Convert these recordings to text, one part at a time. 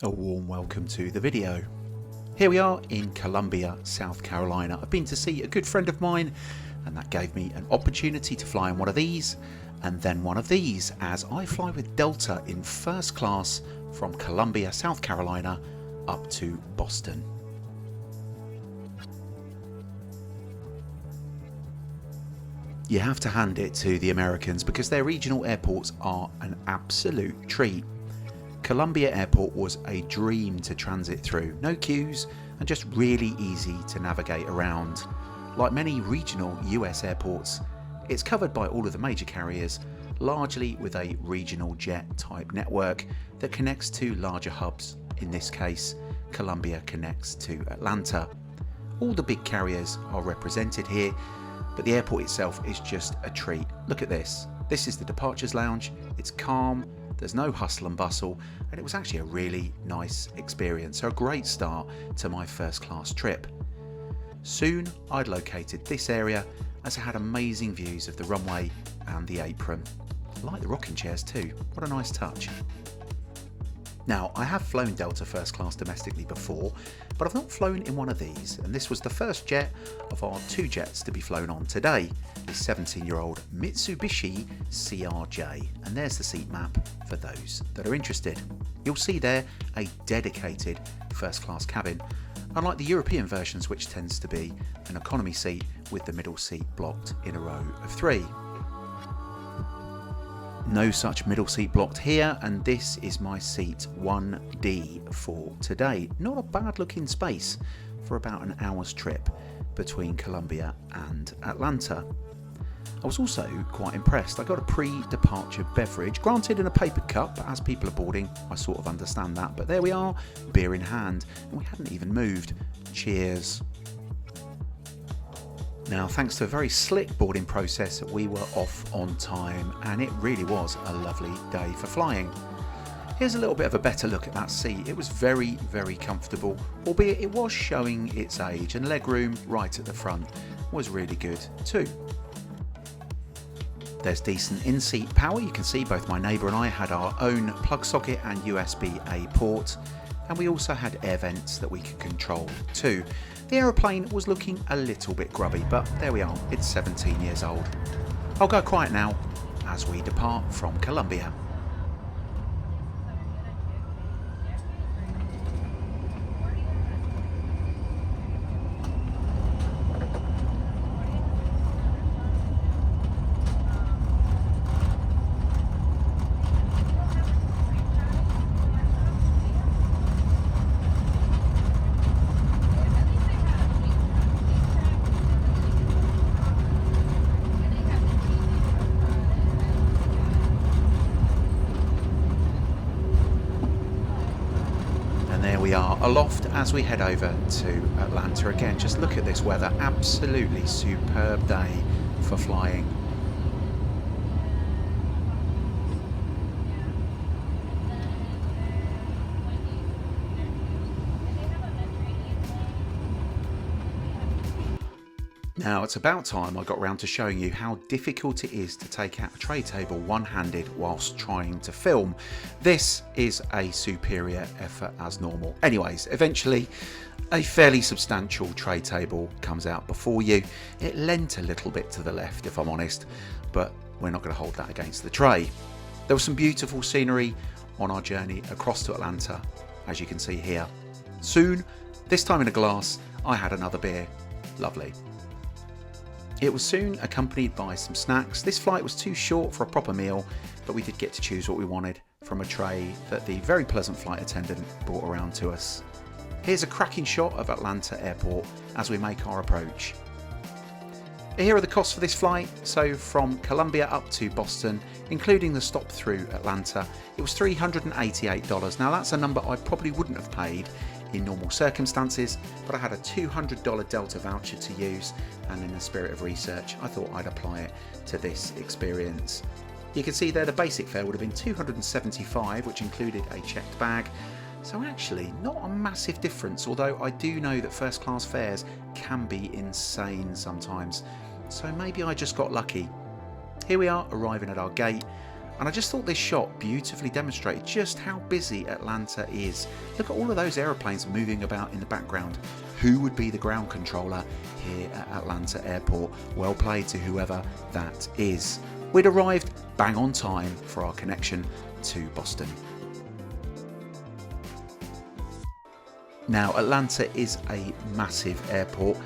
A warm welcome to the video. Here we are in Columbia, South Carolina. I've been to see a good friend of mine and that gave me an opportunity to fly in one of these and then one of these as I fly with Delta in first class from Columbia, South Carolina up to Boston. You have to hand it to the Americans because their regional airports are an absolute treat. Columbia Airport was a dream to transit through, no queues and just really easy to navigate around. Like many regional US airports, it's covered by all of the major carriers, largely with a regional jet type network that connects to larger hubs. In this case, Columbia connects to Atlanta. All the big carriers are represented here, but the airport itself is just a treat. Look at this. This is the departures lounge. It's calm. There's no hustle and bustle, and it was actually a really nice experience, so a great start to my first class trip. Soon I'd located this area as it had amazing views of the runway and the apron. I like the rocking chairs too, what a nice touch. Now, I have flown Delta first class domestically before, but I've not flown in one of these, and this was the first jet of our two jets to be flown on today, this 17-year-old Mitsubishi CRJ, and there's the seat map for those that are interested. You'll see there a dedicated first class cabin, unlike the European versions which tends to be an economy seat with the middle seat blocked in a row of three. No such middle seat blocked here, and this is my seat 1D for today. Not a bad looking space for about an hour's trip between Columbia and Atlanta. I was also quite impressed. I got a pre-departure beverage, granted in a paper cup, but as people are boarding I sort of understand that, but there we are, beer in hand, and we hadn't even moved. Cheers. Now, thanks to a very slick boarding process, we were off on time and it really was a lovely day for flying. Here's a little bit of a better look at that seat. It was very, very comfortable, albeit it was showing its age, and legroom right at the front was really good too. There's decent in-seat power. You can see both my neighbour and I had our own plug socket and USB-A port, and we also had air vents that we could control too. The aeroplane was looking a little bit grubby, but there we are, it's 17 years old. I'll go quiet now as we depart from Columbia. There we are aloft as we head over to Atlanta again. Just look at this weather, absolutely superb day for flying. Now, it's about time I got round to showing you how difficult it is to take out a tray table one-handed whilst trying to film. This is a superior effort as normal. Anyways, eventually a fairly substantial tray table comes out before you. It leant a little bit to the left if I'm honest, but we're not going to hold that against the tray. There was some beautiful scenery on our journey across to Atlanta, as you can see here. Soon, this time in a glass, I had another beer. Lovely. It was soon accompanied by some snacks. This flight was too short for a proper meal, but we did get to choose what we wanted from a tray that the very pleasant flight attendant brought around to us. Here's a cracking shot of Atlanta Airport as we make our approach. Here are the costs for this flight. So from Columbia up to Boston, including the stop through Atlanta, it was $388. Now that's a number I probably wouldn't have paid in normal circumstances, but I had a $200 Delta voucher to use, and in the spirit of research I thought I'd apply it to this experience. You can see there the basic fare would have been $275, which included a checked bag, so actually not a massive difference, although I do know that first class fares can be insane sometimes, so maybe I just got lucky. Here we are arriving at our gate. And I just thought this shot beautifully demonstrated just how busy Atlanta is. Look at all of those aeroplanes moving about in the background. Who would be the ground controller here at Atlanta Airport? Well played to whoever that is. We'd arrived bang on time for our connection to Boston. Now, Atlanta is a massive airport.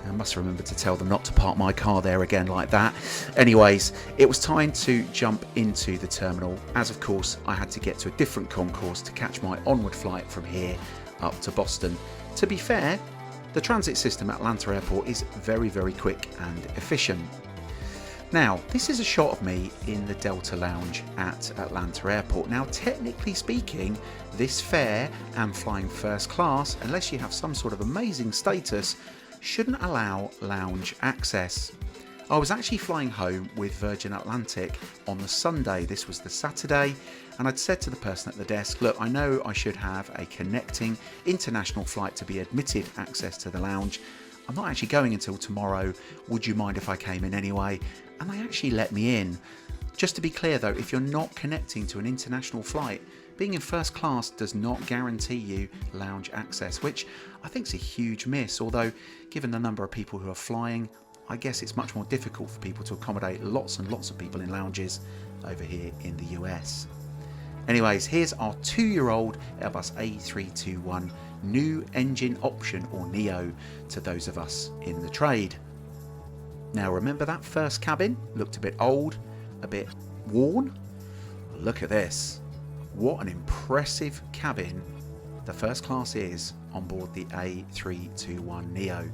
I must remember to tell them not to park my car there again like that. Anyways, it was time to jump into the terminal, as of course I had to get to a different concourse to catch my onward flight from here up to Boston. To be fair, the transit system at Atlanta Airport is very, very quick and efficient. Now, this is a shot of me in the Delta Lounge at Atlanta Airport. Now, technically speaking, this fare and flying first class, unless you have some sort of amazing status, shouldn't allow lounge access. I was actually flying home with Virgin Atlantic on the Sunday. This was the Saturday, and I'd said to the person at the desk, look, I know I should have a connecting international flight to be admitted access to the lounge. I'm not actually going until tomorrow. Would you mind if I came in anyway? And they actually let me in. Just to be clear though, if you're not connecting to an international flight, being in first class does not guarantee you lounge access, which I think is a huge miss. Although, given the number of people who are flying, I guess it's much more difficult for people to accommodate lots and lots of people in lounges over here in the US. Anyways, here's our 2-year-old Airbus A321 new engine option, or Neo, to those of us in the trade. Now remember that first cabin looked a bit old, a bit worn? Look at this. What an impressive cabin the first class is on board the A321 Neo.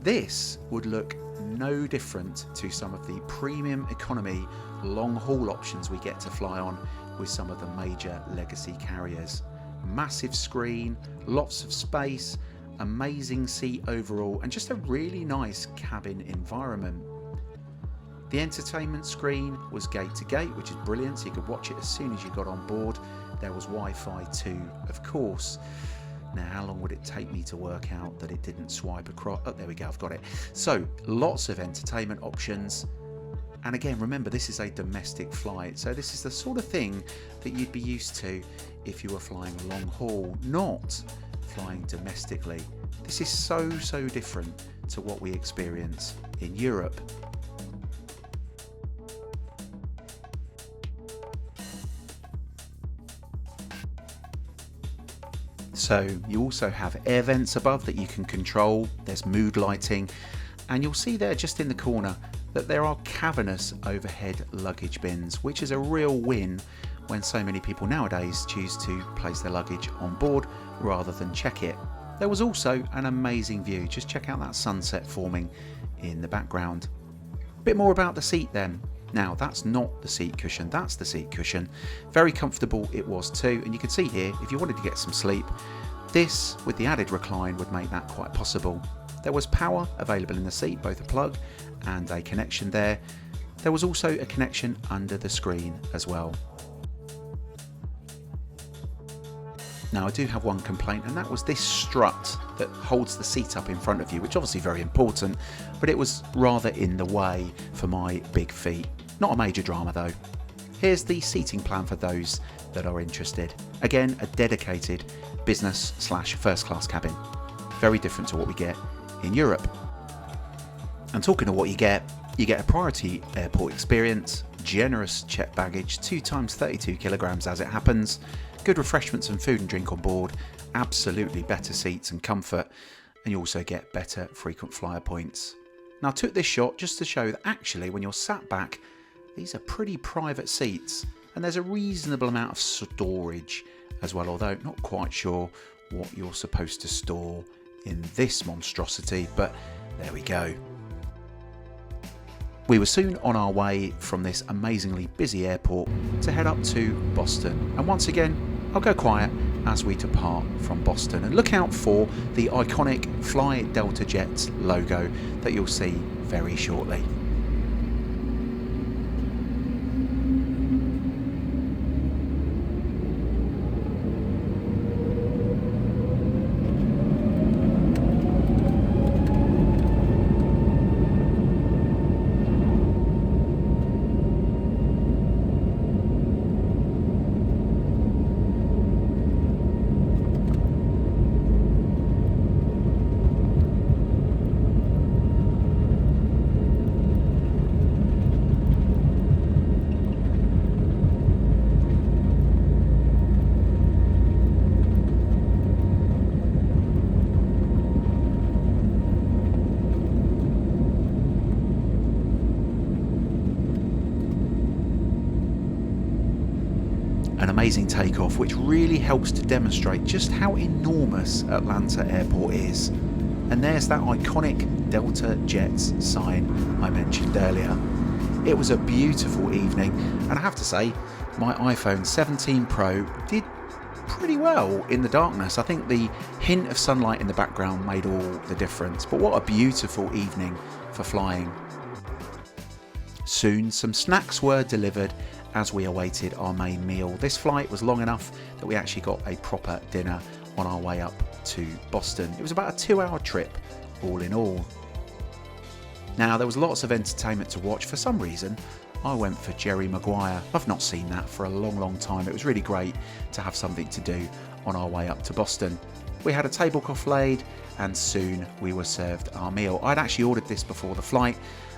This would look no different to some of the premium economy long haul options we get to fly on with some of the major legacy carriers. Massive screen, lots of space, amazing seat overall, and just a really nice cabin environment. The entertainment screen was gate to gate, which is brilliant, so you could watch it as soon as you got on board. There was Wi-Fi too, of course. Now, how long would it take me to work out that it didn't swipe across? Oh, there we go, I've got it. So, lots of entertainment options. And again, remember, this is a domestic flight, so this is the sort of thing that you'd be used to if you were flying a long haul, not flying domestically. This is so different to what we experience in Europe. So you also have air vents above that you can control. There's mood lighting, and you'll see there just in the corner that there are cavernous overhead luggage bins, which is a real win when so many people nowadays choose to place their luggage on board rather than check it. There was also an amazing view. Just check out that sunset forming in the background. A bit more about the seat then. Now, that's not the seat cushion, that's the seat cushion. Very comfortable it was too, and you can see here, if you wanted to get some sleep, this with the added recline would make that quite possible. There was power available in the seat, both a plug and a connection there. There was also a connection under the screen as well. Now, I do have one complaint, and that was this strut that holds the seat up in front of you, which obviously very important, but it was rather in the way for my big feet. Not a major drama though. Here's the seating plan for those that are interested. Again, a dedicated business/first class cabin. Very different to what we get in Europe. And talking of what you get a priority airport experience, generous checked baggage, 2 times 32 kilograms as it happens, good refreshments and food and drink on board, absolutely better seats and comfort, and you also get better frequent flyer points. Now, I took this shot just to show that actually when you're sat back, these are pretty private seats, and there's a reasonable amount of storage as well, although not quite sure what you're supposed to store in this monstrosity, but there we go. We were soon on our way from this amazingly busy airport to head up to Boston, and once again I'll go quiet as we depart from Boston, and look out for the iconic Fly Delta Jets logo that you'll see very shortly. amazing takeoff, which really helps to demonstrate just how enormous Atlanta Airport is. And there's that iconic Delta Jets sign I mentioned earlier. It was a beautiful evening, and I have to say, my iPhone 17 Pro did pretty well in the darkness. I think the hint of sunlight in the background made all the difference. But what a beautiful evening for flying. Soon some snacks were delivered as we awaited our main meal. This flight was long enough that we actually got a proper dinner on our way up to Boston. It was about a 2-hour trip all in all. Now there was lots of entertainment to watch. For some reason I went for Jerry Maguire. I've not seen that for a long time. It was really great to have something to do on our way up to Boston. We had a tablecloth laid and soon we were served our meal. I'd actually ordered this before the flight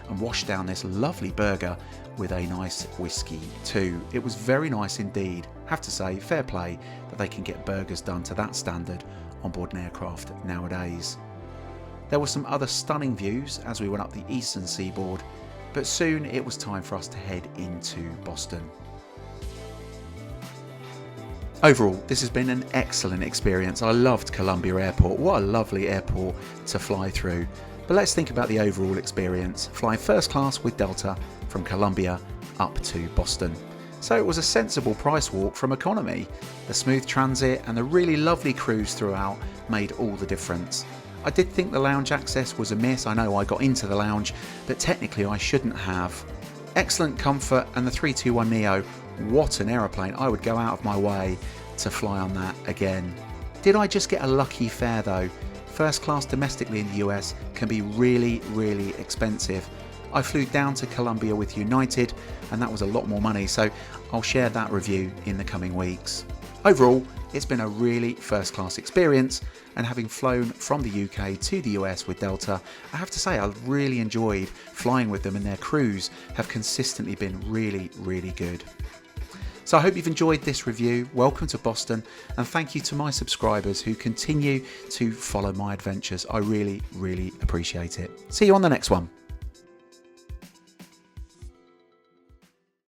and washed down this lovely burger with a nice whiskey too. It was very nice indeed. Have to say, fair play that they can get burgers done to that standard on board an aircraft nowadays. There were some other stunning views as we went up the eastern seaboard, but soon it was time for us to head into Boston. Overall, this has been an excellent experience. I loved Columbia Airport. What a lovely airport to fly through. But let's think about the overall experience, flying first class with Delta from Columbia up to Boston. So it was a sensible price walk from economy. The smooth transit and the really lovely cruise throughout made all the difference. I did think the lounge access was a miss. I know I got into the lounge, but technically I shouldn't have. Excellent comfort, and the A321 Neo, what an aeroplane. I would go out of my way to fly on that again. Did I just get a lucky fare though? First class domestically in the US can be really expensive. I flew down to Columbia with United and that was a lot more money, so I'll share that review in the coming weeks. Overall, it's been a really first class experience, and having flown from the UK to the US with Delta, I have to say I really enjoyed flying with them, and their crews have consistently been really good. So I hope you've enjoyed this review. Welcome to Boston, and thank you to my subscribers who continue to follow my adventures. I really appreciate it. See you on the next one.